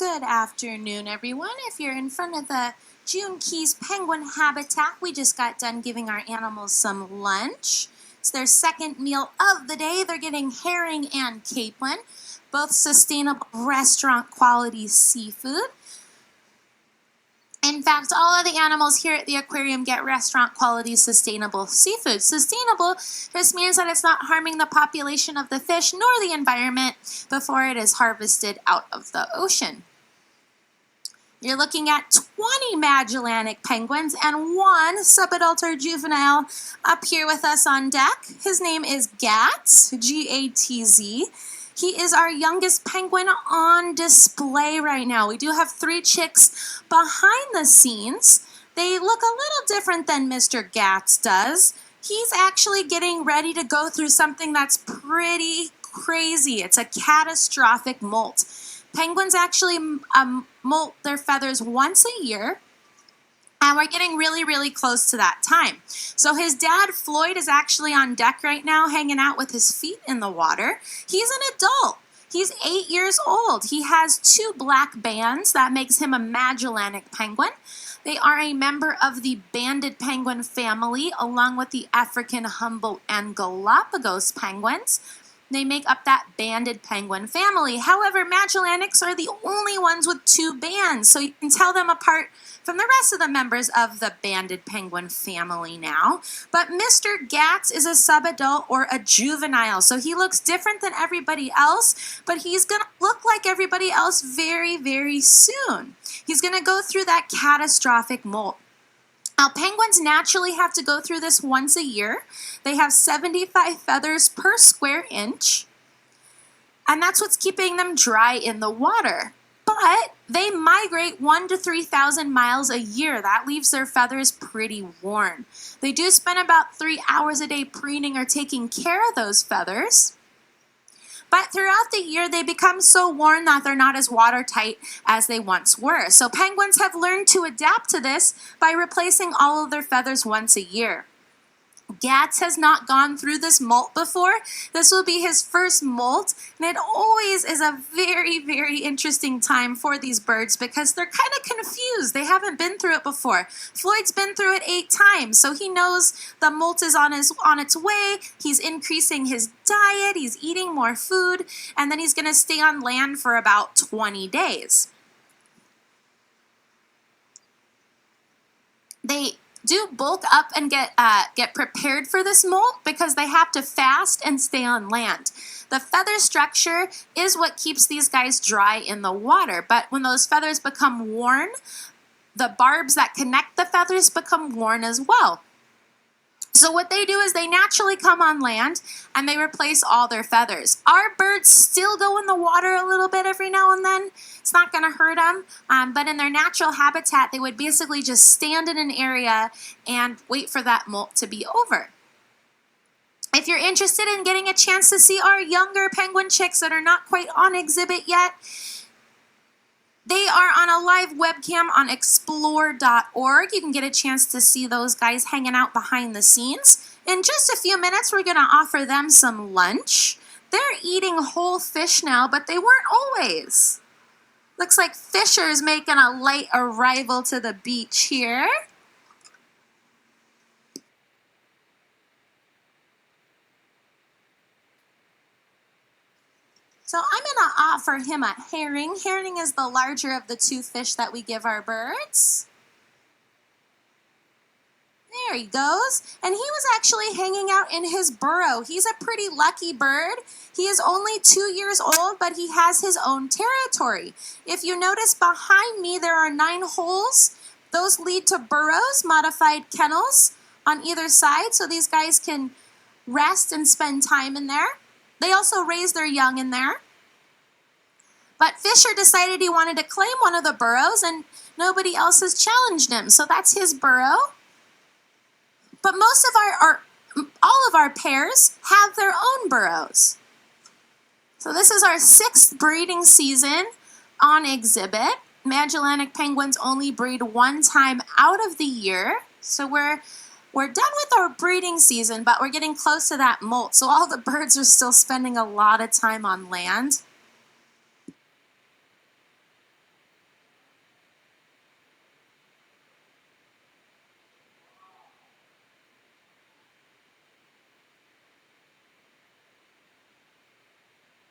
Good afternoon, everyone. If you're in front of the June Keys Penguin Habitat, we just got done giving our animals some lunch. It's their second meal of the day. They're getting herring and capelin, both sustainable restaurant quality seafood. In fact, all of the animals here at the aquarium get restaurant quality sustainable seafood. Sustainable just means that it's not harming the population of the fish nor the environment before it is harvested out of the ocean. You're looking at 20 Magellanic penguins and one subadult or juvenile up here with us on deck. His name is Gatz, G-A-T-Z. He is our youngest penguin on display right now. We do have 3 chicks behind the scenes. They look a little different than Mr. Gatz does. He's actually getting ready to go through something that's pretty crazy. It's a catastrophic molt. Penguins actually molt their feathers once a year, and we're getting really, really close to that time. So his dad, Floyd, is actually on deck right now, hanging out with his feet in the water. He's an adult. He's 8 years old. He has 2 black bands. That makes him a Magellanic penguin. They are a member of the banded penguin family, along with the African Humboldt and Galapagos penguins. They make up that banded penguin family. However, Magellanics are the only ones with 2 bands, so you can tell them apart from the rest of the members of the banded penguin family now. But Mr. Gatz is a subadult or a juvenile, so he looks different than everybody else, but he's going to look like everybody else very, very soon. He's going to go through that catastrophic molt. Now, penguins naturally have to go through this once a year. They have 75 feathers per square inch, and that's what's keeping them dry in the water. But they migrate 1,000 to 3,000 miles a year. That leaves their feathers pretty worn. They do spend about 3 hours a day preening or taking care of those feathers. But throughout the year, they become so worn that they're not as watertight as they once were. So penguins have learned to adapt to this by replacing all of their feathers once a year. Gatz has not gone through this molt before. This will be his first molt, and it always is a very, very interesting time for these birds because they're kind of confused. They haven't been through it before. Floyd's been through it 8 times, so he knows the molt is on its way. He's increasing his diet, he's eating more food, and then he's going to stay on land for about 20 days. They do bulk up and get prepared for this molt because they have to fast and stay on land. The feather structure is what keeps these guys dry in the water, but when those feathers become worn, the barbs that connect the feathers become worn as well. So what they do is they naturally come on land and they replace all their feathers. Our birds still go in the water a little bit every now and then. It's not going to hurt them, but in their natural habitat, they would basically just stand in an area and wait for that molt to be over. If you're interested in getting a chance to see our younger penguin chicks that are not quite on exhibit yet, they are on a live webcam on explore.org. You can get a chance to see those guys hanging out behind the scenes. In just a few minutes, we're going to offer them some lunch. They're eating whole fish now, but they weren't always. Looks like Fisher's making a late arrival to the beach here. So I'm going to offer him a herring. Herring is the larger of the 2 fish that we give our birds. There he goes. And he was actually hanging out in his burrow. He's a pretty lucky bird. He is only 2 years old, but he has his own territory. If you notice behind me, there are 9 holes. Those lead to burrows, modified kennels on either side, so these guys can rest and spend time in there. They also raise their young in there. But Fisher decided he wanted to claim one of the burrows, and nobody else has challenged him. So that's his burrow. But most of all of our pairs have their own burrows. So this is our 6th breeding season on exhibit. Magellanic penguins only breed 1 time out of the year. So we're done with our breeding season, but we're getting close to that molt. So all the birds are still spending a lot of time on land.